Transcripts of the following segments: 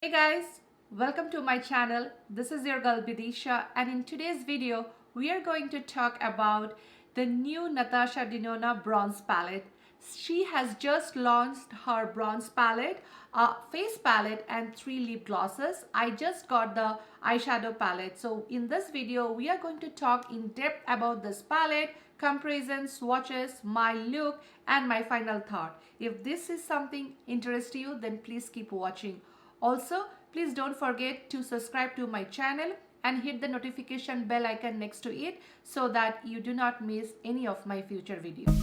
Hey guys, welcome to my channel. This is your girl Bidisha, and in today's video we are going to talk about the new Natasha Denona Bronze Palette. She has just launched her bronze palette, a face palette and 3 lip glosses. I just got the eyeshadow palette. So in this video we are going to talk in depth about this palette, comparisons, swatches, my look and my final thought. If this is something interests you, then please keep watching. Also, please don't forget to subscribe to my channel and hit the notification bell icon next to it so that you do not miss any of my future videos.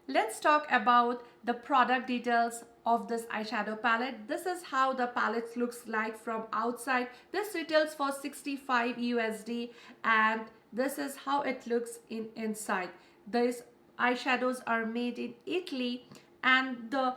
Let's talk about the product details of this eyeshadow palette. This is how the palette looks like from outside. This retails for 65 USD and this is how it looks inside. These eyeshadows are made in Italy and the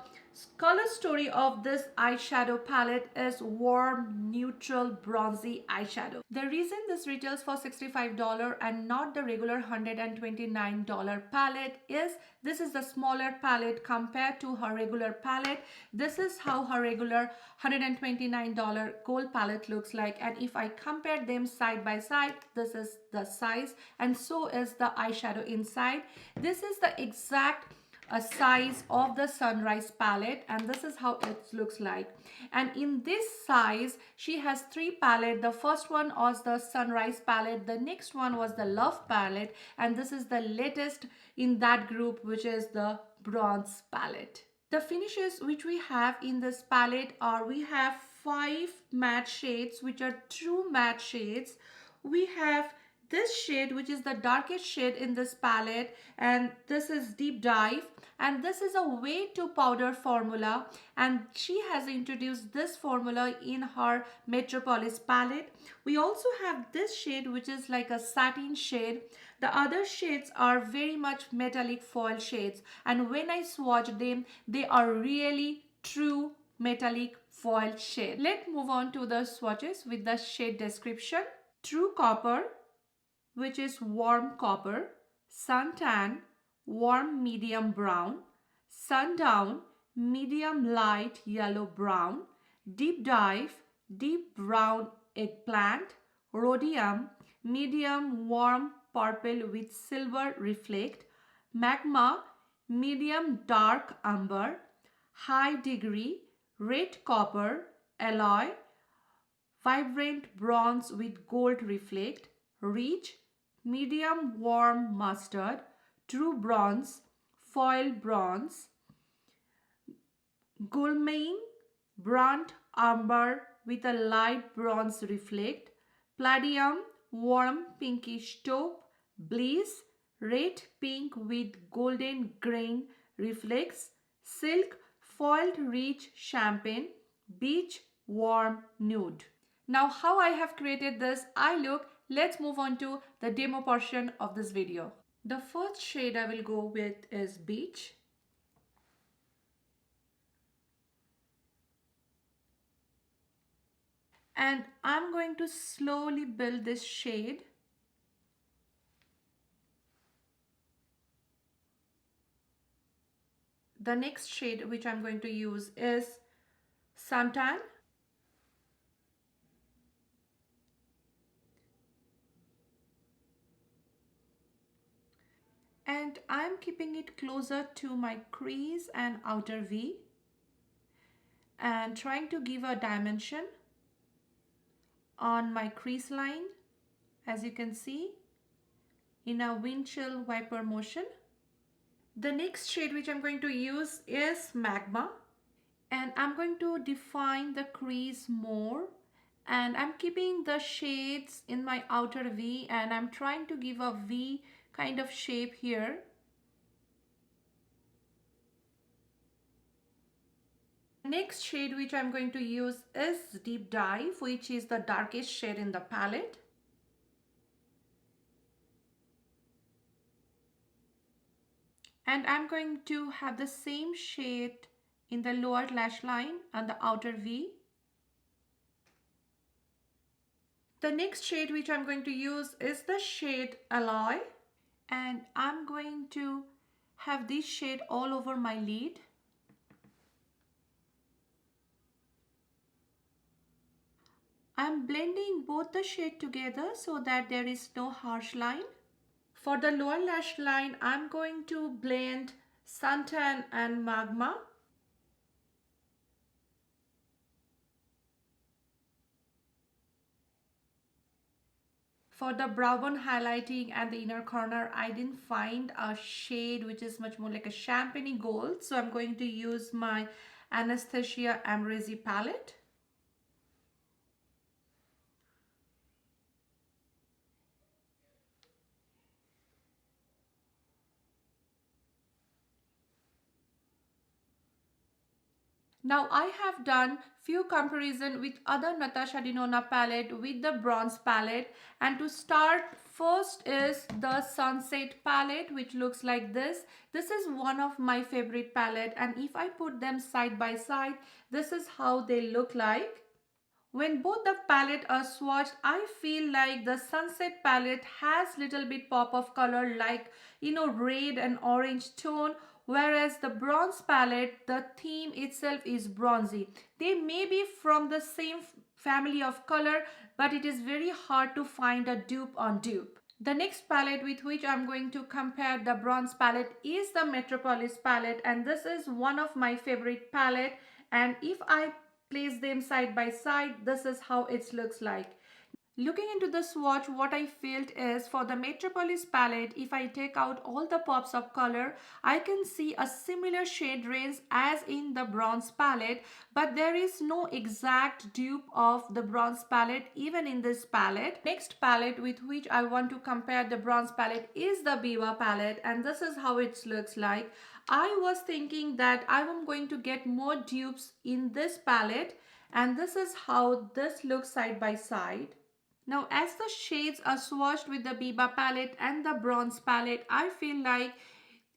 color story of this eyeshadow palette is warm, neutral, bronzy eyeshadow. The reason this retails for $65 and not the regular $129 palette is this is the smaller palette compared to her regular palette. This is how her regular $129 gold palette looks like, and if I compare them side by side, this is the size and so is the eyeshadow inside. This is the exact a size of the sunrise palette and this is how it looks like. And in this size she has 3 palette. The first one was the sunrise palette, the next one was the love palette, and this is the latest in that group, which is the bronze palette. The finishes which we have in this palette are, we have 5 matte shades which are true matte shades. We have this shade which is the darkest shade in this palette, and this is deep dive, and this is a way to powder formula, and she has introduced this formula in her Metropolis palette. We also have this shade which is like a satin shade. The other shades are very much metallic foil shades, and when I swatch them, they are really true metallic foil shade. Let's move on to the swatches with the shade description. True copper, which is warm copper, suntan, warm medium brown, sundown, medium light yellow brown, deep dive, deep brown eggplant, rhodium, medium warm purple with silver reflect, magma, medium dark amber, high degree, red copper, alloy, vibrant bronze with gold reflect, rich, medium warm mustard, true bronze, foil bronze, gulmain, burnt amber with a light bronze reflect, palladium, warm pinkish taupe, bliss, red pink with golden grain reflects, silk, foiled rich champagne, beach, warm nude. Now how I have created this eye look, let's move on to the demo portion of this video. The first shade I will go with is beach. And I'm going to slowly build this shade. The next shade which I'm going to use is suntan. And I'm keeping it closer to my crease and outer V and trying to give a dimension on my crease line, as you can see, in a windshield wiper motion. The next shade which I'm going to use is magma, and I'm going to define the crease more, and I'm keeping the shades in my outer V and I'm trying to give a V kind of shape here. Next shade which I'm going to use is deep dive, which is the darkest shade in the palette. And I'm going to have the same shade in the lower lash line and the outer V. The next shade which I'm going to use is the shade Alloy, and I'm going to have this shade all over my lid. I'm blending both the shade together so that there is no harsh line. For the lower lash line, I'm going to blend Suntan and Magma. For the brow bone highlighting and the inner corner, I didn't find a shade which is much more like a champagne gold. So I'm going to use my Anastasia Bronze palette. Now I have done few comparison with other Natasha Denona palette with the bronze palette, and to start first is the sunset palette, which looks like this. This is one of my favorite palette, and if I put them side by side, this is how they look like. When both the palette are swatched, I feel like the sunset palette has little bit pop of color like, red and orange tone, whereas the bronze palette, the theme itself is bronzy. They may be from the same family of color, but it is very hard to find a dupe on dupe. The next palette with which I'm going to compare the bronze palette is the Metropolis palette, and this is one of my favorite palette, and if I place them side by side, this is how it looks like. Looking into the swatch, what I felt is for the Metropolis palette, if I take out all the pops of color, I can see a similar shade range as in the bronze palette, but there is no exact dupe of the bronze palette even in this palette. Next palette with which I want to compare the bronze palette is the Viva palette, and this is how it looks like. I was thinking that I am going to get more dupes in this palette, and this is how this looks side by side. Now, as the shades are swatched with the Viva palette and the bronze palette, I feel like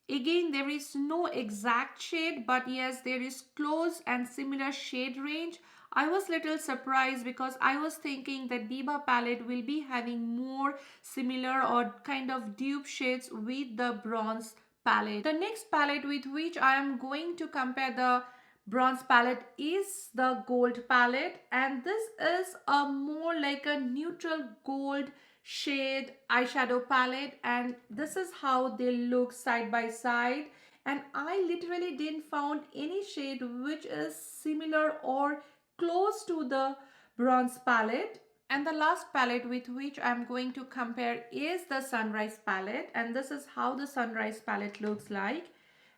again there is no exact shade, but yes, there is close and similar shade range. I was little surprised because I was thinking that Viva palette will be having more similar or kind of dupe shades with the bronze palette. The next palette with which I am going to compare the bronze palette is the gold palette, and this is a more like a neutral gold shade eyeshadow palette, and this is how they look side by side. And I literally didn't found any shade which is similar or close to the bronze palette. And the last palette with which I'm going to compare is the sunrise palette, and this is how the sunrise palette looks like,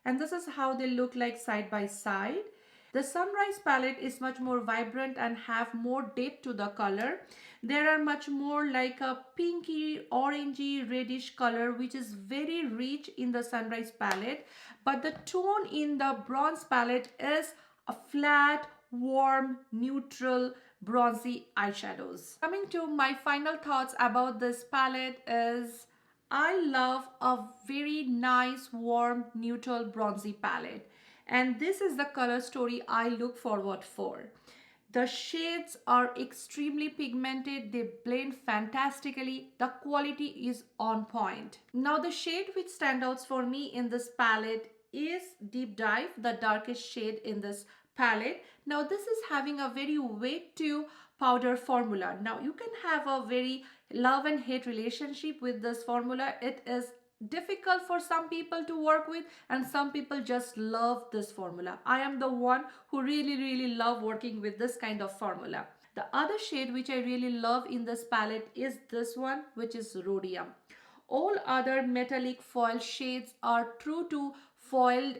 and this is how they look like side by side. The sunrise palette is much more vibrant and have more depth to the color. There are much more like a pinky, orangey, reddish color which is very rich in the sunrise palette. But the tone in the bronze palette is a flat, warm, neutral, bronzy eyeshadows. Coming to my final thoughts about this palette is I love a very nice, warm, neutral, bronzy palette. And this is the color story I look forward for. The shades are extremely pigmented, they blend fantastically, the quality is on point. Now the shade which stands out for me in this palette is Deep Dive, the darkest shade in this palette. Now this is having a very wet to powder formula. Now you can have a very love and hate relationship with this formula. It is difficult for some people to work with, and some people just love this formula. I am the one who really love working with this kind of formula. The other shade which I really love in this palette is this one, which is Rhodium. All other metallic foil shades are true to foiled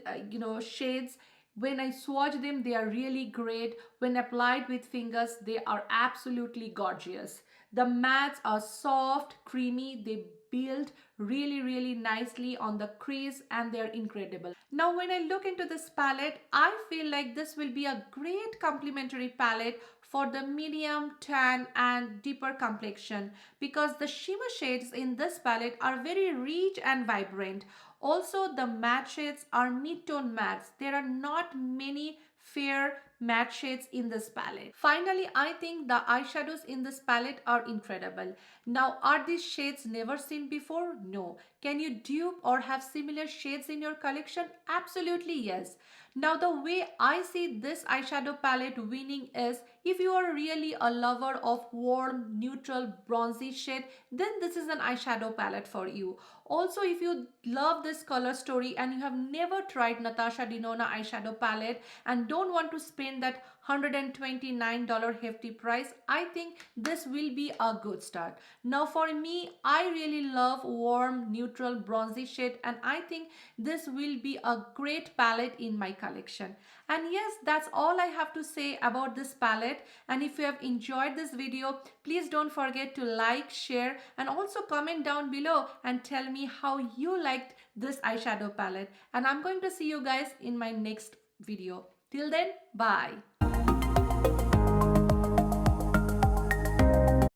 shades. When I swatch them, they are really great. When applied with fingers, they are absolutely gorgeous. The mattes are soft, creamy, they build really nicely on the crease, and they're incredible. Now when I look into this palette, I feel like this will be a great complementary palette for the medium, tan and deeper complexion, because the shimmer shades in this palette are very rich and vibrant. Also the matte shades are mid-tone mattes. There are not many fair matte shades in this palette. Finally, I think the eyeshadows in this palette are incredible. Now, are these shades never seen before? No. Can you dupe or have similar shades in your collection? Absolutely yes. Now the way I see this eyeshadow palette winning is if you are really a lover of warm, neutral, bronzy shade, then this is an eyeshadow palette for you. Also, if you love this color story and you have never tried Natasha Denona eyeshadow palette and don't want to spend that $129 hefty price, I think this will be a good start. Now for me, I really love warm, neutral, bronzy shade and I think this will be a great palette in my collection. And yes, that's all I have to say about this palette. And if you have enjoyed this video, please don't forget to like, share and also comment down below and tell me how you liked this eyeshadow palette. And I'm going to see you guys in my next video. Till then, bye.